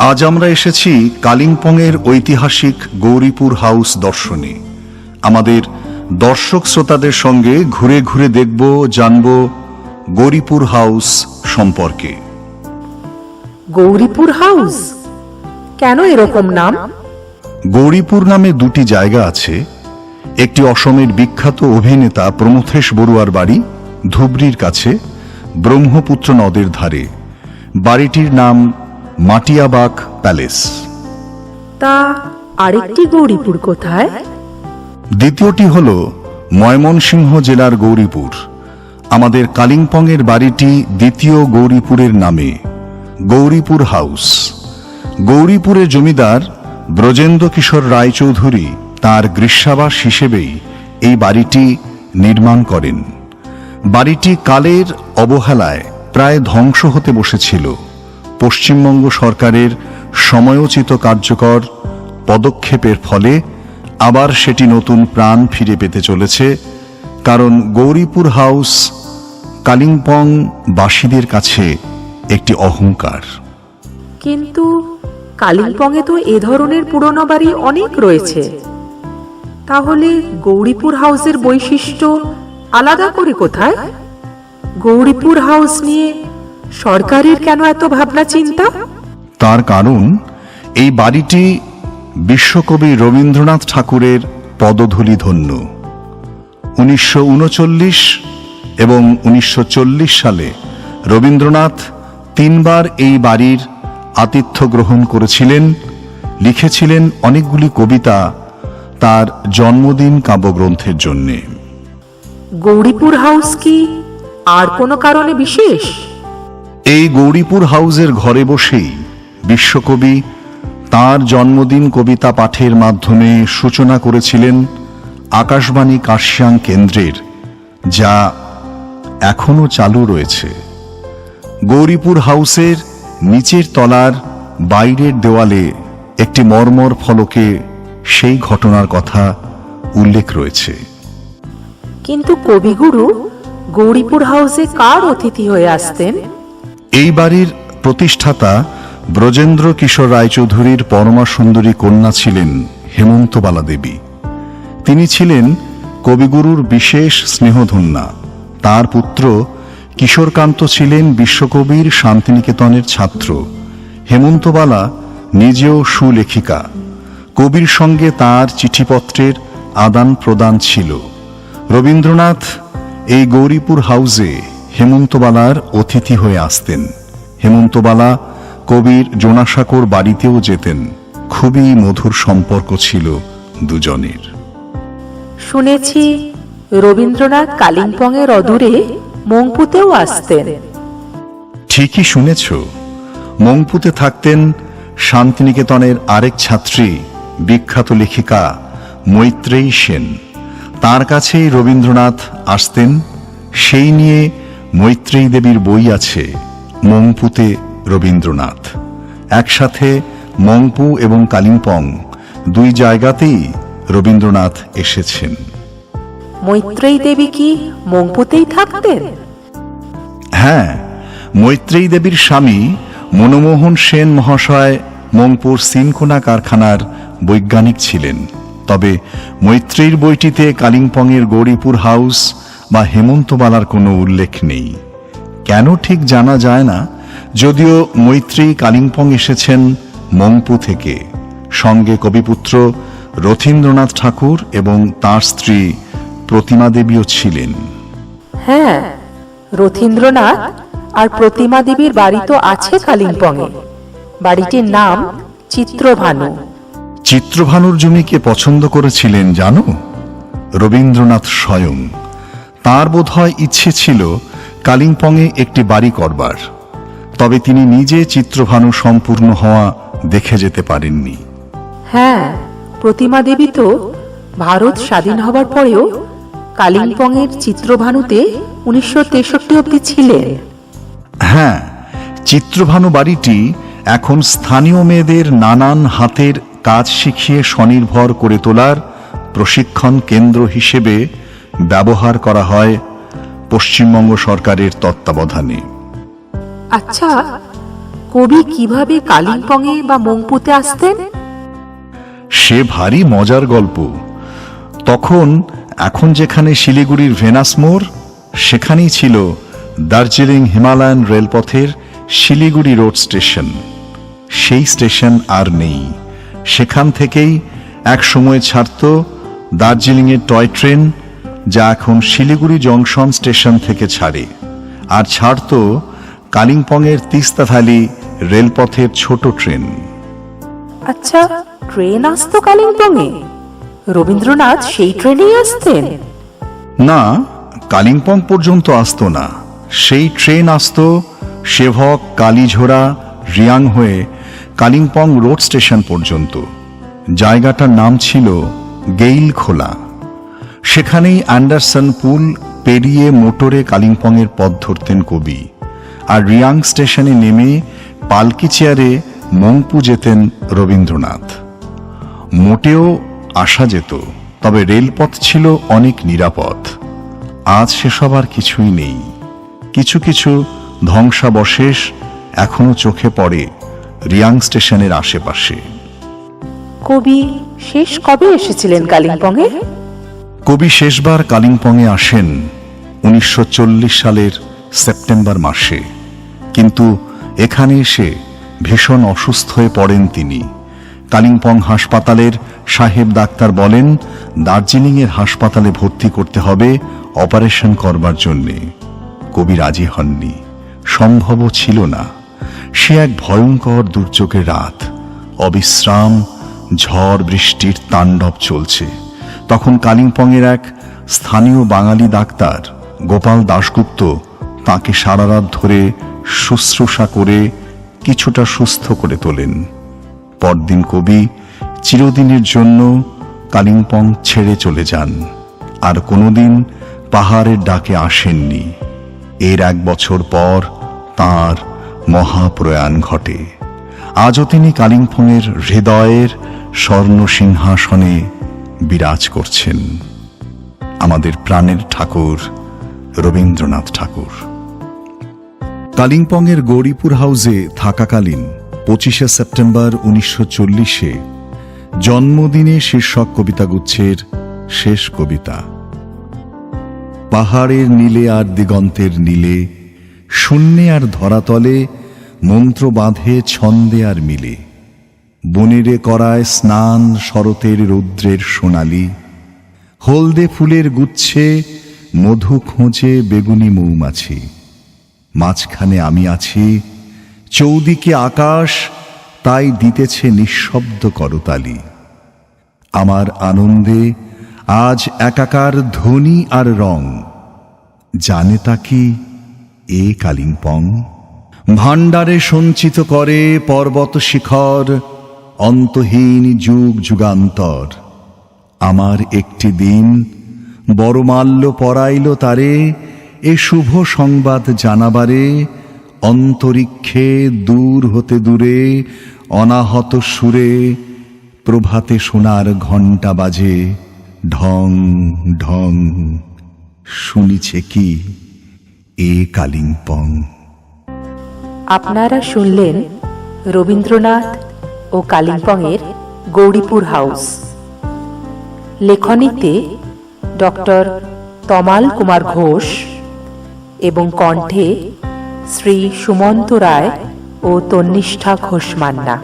আজ আমরা এসেছি কালিম্পংয়ের ঐতিহাসিক গৌরীপুর হাউস দর্শনে। আমাদের দর্শক শ্রোতাদের সঙ্গে ঘুরে ঘুরে দেখব, জানব গৌরীপুর হাউস সম্পর্কে। গৌরীপুর হাউস কেন এরকম নাম? গৌরীপুর নামে দুটি জায়গা আছে। একটি অসমের বিখ্যাত অভিনেতা প্রমথেশ বড়ুয়ার বাড়ি, ধুবড়ির কাছে ব্রহ্মপুত্র নদের ধারে। বাড়িটির নাম মাটিয়াবাগ প্যালেস। তা আরেকটি গৌরীপুর কোথায়? দ্বিতীয়টি হল ময়মনসিংহ জেলার গৌরীপুর। আমাদের কালিম্পংয়ের বাড়িটি দ্বিতীয় গৌরীপুরের নামে, গৌরীপুর হাউস। গৌরীপুরের জমিদার ব্রজেন্দ্র কিশোর রায়চৌধুরী তাঁর গ্রীষ্মাবাস হিসেবেই এই বাড়িটি নির্মাণ করেন। বাড়িটি কালের অবহেলায় প্রায় ধ্বংস হতে বসেছিল। পশ্চিমবঙ্গ সরকারের সময়োচিত কার্যকর পদক্ষেপের ফলে আবার সেটি নতুন প্রাণ ফিরে পেতে চলেছে। কারণ গৌরীপুর হাউস কালিম্পং বাসীদের কাছে একটি অহংকার। কিন্তু কালিম্পংয়ে তো এ ধরনের পুরনো বাড়ি অনেক রয়েছে। তাহলে গৌরীপুর হাউসের বৈশিষ্ট্য আলাদা করে কোথায়? গৌরীপুর হাউস নিয়ে সরকারের কেন এত ভাবনা চিন্তা? তার কারণ এই বাড়িটি বিশ্বকবি রবীন্দ্রনাথ ঠাকুরের পদধূলি ধন্য। 1939 এবং 1940 সালে রবীন্দ্রনাথ তিনবার এই বাড়ির আতিথ্য গ্রহণ করেছিলেন, লিখেছিলেন অনেকগুলি কবিতা তার জন্মদিন কাব্যগ্রন্থের জন্যে। গৌরীপুর হাউস কি আর কোনো কারণে বিশেষ? এই গৌরীপুর হাউসের ঘরে বসেই বিশ্বকবি তাঁর জন্মদিন কবিতা পাঠের মাধ্যমে সূচনা করেছিলেন আকাশবাণী কার্শিয়াং কেন্দ্রের, যা এখনো চালু রয়েছে। গৌরীপুর হাউসের নিচের তলার বাইরের দেওয়ালে একটি মর্মর ফলকে সেই ঘটনার কথা উল্লেখ রয়েছে। কিন্তু কবিগুরু গৌরীপুর হাউসে কার অতিথি হয়ে আসতেন? এই বাড়ির প্রতিষ্ঠাতা ব্রজেন্দ্র কিশোর রায়চৌধুরীর পরমা সুন্দরী কন্যা ছিলেন হেমন্তবালা দেবী। তিনি ছিলেন কবিগুরুর বিশেষ স্নেহধন্যা। তার পুত্র কিশোরকান্ত ছিলেন বিশ্বকবির শান্তিনিকেতনের ছাত্র। হেমন্তবালা নিজেও সুলেখিকা। কবির সঙ্গে তার চিঠিপত্রের আদান প্রদান ছিল। রবীন্দ্রনাথ এই গৌরীপুর হাউসে হেমন্তবালার অতিথি হয়ে আসতেন। হেমন্তবালা কবির জোনাসাঁকোর বাড়িতেও যেতেন। খুবই মধুর সম্পর্ক ছিল দুজনের। শুনেছি রবীন্দ্রনাথ কালিম্পংয়ের অদূরে মংপুতেও আসতেন। ঠিকই শুনেছ। মংপুতে থাকতেন শান্তিনিকেতনের আরেক ছাত্রী, বিখ্যাত লেখিকা মৈত্রেয়ী সেন। তার কাছেই রবীন্দ্রনাথ আসতেন। সেই নিয়ে মৈত্রেয়ী দেবীর বই আছে, মংপুতে রবীন্দ্রনাথ। একসাথে মংপু এবং কালিম্পং দুই জায়গাতেই রবীন্দ্রনাথ এসেছেন। মৈত্রেয়ী দেবী কি মংপুতেই থাকতেন? হ্যাঁ, মৈত্রেয়ী দেবীর স্বামী মনমোহন সেন মহাশয় মংপুর সিনকোনা কারখানার বৈজ্ঞানিক ছিলেন। তবে মৈত্রেয়ীর বইটিতে কালিম্পংয়ের গৌরীপুর হাউস বা হেমন্তবালার কোনো উল্লেখ নেই। কেন ঠিক জানা যায় না, যদিও মৈত্রেয়ী কালিম্পং এসেছেন মংপু থেকে। সঙ্গে কবিপুত্র রথীন্দ্রনাথ ঠাকুর এবং তাঁর স্ত্রী প্রতিমা দেবীও ছিলেন। হ্যাঁ, রথীন্দ্রনাথ আর প্রতিমা দেবীর বাড়ি তো আছে কালিম্পংয়ে। বাড়িটির নাম চিত্রভানু। চিত্রভানুর জমিকে পছন্দ করেছিলেন জানো? রবীন্দ্রনাথ স্বয়ং। তাঁর বোধহয় ইচ্ছে ছিল কালিম্পংয়ে একটি বাড়ি করবার। তবে তিনি নিজে চিত্রভানু সম্পূর্ণ হওয়া দেখে যেতে পারেননি। হ্যাঁ, প্রতিমা দেবী তো ভারত স্বাধীন হবার পরেও কালিম্পংয়ের চিত্রভানুতে 1963 অবধি ছিলেন। হ্যাঁ, চিত্রভানু বাড়িটি এখন স্থানীয় মেয়েদের নানান হাতের কাজ শিখিয়ে স্বনির্ভর করে তোলার প্রশিক্ষণ কেন্দ্র হিসেবে ব্যবহার করা হয় পশ্চিমবঙ্গ সরকারের তত্ত্বাবধানে। আচ্ছা, কবি কিভাবে কালিম্পংয়ে বা মংপুতে আসতেন? সে ভারী মজার গল্প। তখন এখন যেখানে শিলিগুড়ির ভেনাস মোড়, সেখানেই ছিল দার্জিলিং হিমালয়ান রেলপথের শিলিগুড়ি রোড স্টেশন। সেই স্টেশন আর নেই। সেখান থেকেই এক সময় ছাড়ত দার্জিলিংয়ের টয় ট্রেন, যা এখন শিলিগুড়ি জংশন স্টেশন থেকে ছাড়ে, আর ছাড়ত কালিম্পংয়ের তিস্তা ভ্যালি রেলপথের ছোট ট্রেন। আচ্ছা, ট্রেন আসতো কালিম্পংয়ে? রবীন্দ্রনাথ সেই ট্রেনেই আসতেন? না, কালিম্পং পর্যন্ত আসতো না। সেই ট্রেন আসতো সেভক, কালীঝোড়া, রিয়াং হয়ে কালিম্পং রোড স্টেশন পর্যন্ত। জায়গাটার নাম ছিল গেইল খোলা। সেখানেই অ্যান্ডারসন পুল পেরিয়ে মোটরে কালিম্পংয়ের পথ ধরতেন কবি, আর রিয়াং স্টেশনে নেমে পালকি চেয়ারে মংপু যেতেন রবীন্দ্রনাথ। মোটেও আসা যেত, তবে রেলপথ ছিল অনেক নিরাপদ। আজ সেসব আর কিছুই নেই। কিছু কিছু ধ্বংসাবশেষ এখনো চোখে পড়ে রিয়াং স্টেশনের আশেপাশে। কবি শেষ কবে এসেছিলেন কালিম্পংয়ে? কবি শেষবার কালিম্পংয়ে আসেন 1940 সালের সেপ্টেম্বর মাসে। কিন্তু এখানে এসে ভীষণ অসুস্থ হয়ে পড়েন তিনি। কালিম্পং হাসপাতালের সাহেব ডাক্তার বলেন দার্জিলিংয়ের হাসপাতালে ভর্তি করতে হবে অপারেশন করবার জন্যে। কবি রাজি হননি, সম্ভবও ছিল না। সে এক ভয়ঙ্কর দুর্যোগের রাত, অবিশ্রাম ঝড় বৃষ্টির তাণ্ডব চলছে। তখন কালিম্পংয়ের এক স্থানীয় বাঙালি ডাক্তার গোপাল দাশগুপ্ত তাকে সারা রাত ধরে শুশ্রূষা করে কিছুটা সুস্থ করে তোলেন। পরদিন কবি চিরদিনের জন্য কালিম্পং ছেড়ে চলে যান, আর কোনোদিন পাহাড়ের ডাকে আসেননি। এর 1 বছর পর তাঁর মহাপ্রয়াণ ঘটে। আজও তিনি কালিম্পংয়ের হৃদয়ের স্বর্ণ সিংহাসনে বিরাজ করছেন। আমাদের প্রাণের ঠাকুর রবীন্দ্রনাথ ঠাকুর। কালিম্পংয়ের গৌরীপুর হাউসে থাকাকালীন 25শে সেপ্টেম্বর 1940-এ জন্মদিনে শীর্ষক কবিতাগুচ্ছের শেষ কবিতা। পাহাড়ের নীলে আর দিগন্তের নীলে, শূন্যে আর ধরাতলে, মন্ত্র বাঁধে ছন্দে আর মিলে। বনেরে করায় স্নান শরতের রৌদ্রের সোনালি, হলদে ফুলের গুচ্ছে মধু খোঁজে বেগুনি মৌমাছি। মাঝখানে আমি আছি, চৌদিকে আকাশ তাই দিতেছে নিঃশব্দ করতালি। আমার আনন্দে আজ একাকার ধ্বনি আর রং, জানে তা কি এ কালিম্পং? ভাণ্ডারে সঞ্চিত করে পর্বত শিখর, অন্তহীন যুগ যুগান্তর। আমার একটি দিন বড়মাল্য পরাইল তারে, এ শুভ সংবাদ জানাবারে। অন্তরিক্ষে দূর হতে দূরে অনাহত সুরে, প্রভাতে সোনার ঘণ্টা বাজে ঢং ঢং। শুনিছে কি এ কালিম্পং? আপনারা শুনলেন রবীন্দ্রনাথ ও কালিম্পংয়ের গৌরীপুর হাউস। লেখনীতে ডক্টর তমাল কুমার ঘোষ এবং কণ্ঠে শ্রী সুমন্ত রায় ও তন্নিষ্ঠা ঘোষ মান্না।